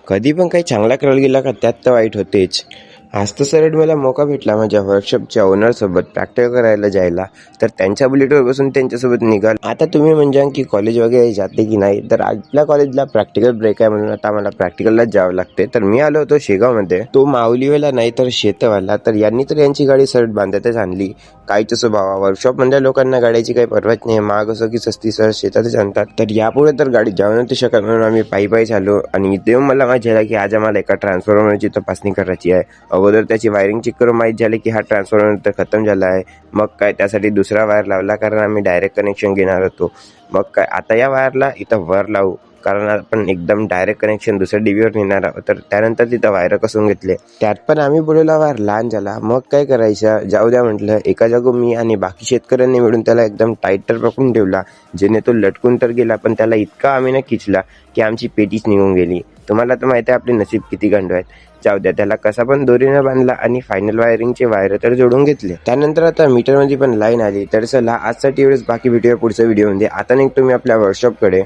कधी पण काही चांगला खेळ गेला का त्यात तर वाईट होतेच. आज तर सरळ मला मौका भेटला माझ्या वर्कशॉपच्या ओनरसोबत प्रॅक्टिस करायला जायला, तर त्यांच्या बुलेटवर बसून त्यांच्यासोबत निघाल. आता तुम्ही म्हणजे की कॉलेज वगैरे जाते की नाही, तर आपल्या कॉलेजला प्रॅक्टिकल ब्रेक आहे म्हणून आता मला प्रॅक्टिकललाच जावं लागते. तर मी आलो होतो शेगावमध्ये, तो माऊलीवाला नाही तर शेतवाला. तर यांनी तर यांची गाडी सरळ बांधतच आणली. काहीच असो बाबा, वर्कशॉपमधल्या लोकांना गाड्याची काही परवाच नाही, महाग असो की सस्ती सर शेतातच आणतात. तर यापुढे तर गाडी जाऊ नव्हती शकत म्हणून आम्ही पायी पायी चालू. आणि तेव्हा मला माहिती झालं की आज आम्हाला एका ट्रान्सफॉर्मरची तपासणी करायची आहे. अगोदर त्याची वायरिंग चेक करून माहीत झाले की हा ट्रान्सफॉर्मर तर खतम झाला आहे. मग काय त्यासाठी दुसरा वायर लावला, कारण आम्ही डायरेक्ट कनेक्शन घेणार होतो. मग काय आता या वायरला इथं वर लावू, कारण आपण एकदम डायरेक्ट कनेक्शन दुसऱ्या डीबीवर नेणार आहोत. तर त्यानंतर तिथं वायर कसून घेतले, त्यात पण आम्ही बोलवला वायर लहान झाला. मग काय करायचं, जाऊ द्या म्हटलं. एका जागो मी आणि बाकी शेतकऱ्यांनी मिळून त्याला एकदम टाईट तर पकडून ठेवला, जेणे तो लटकून तर गेला, पण त्याला इतका आम्ही खिचला की आमची पेटीच निघून गेली. तुम्हाला तर माहिती आहे आपले नसीब किती गांडव आहेत. जाऊ द्या, त्याला कसा पण दोरीनं बांधला आणि फायनल वायरिंगचे वायर तर जोडून घेतले. त्यानंतर आता मीटरमध्ये पण लाईन आली. तर चला आजसाठी एवढंच, बाकी व्हिडिओ पुढच्या व्हिडिओमध्ये. आता निघतो मी आपल्या वर्कशॉपकडे.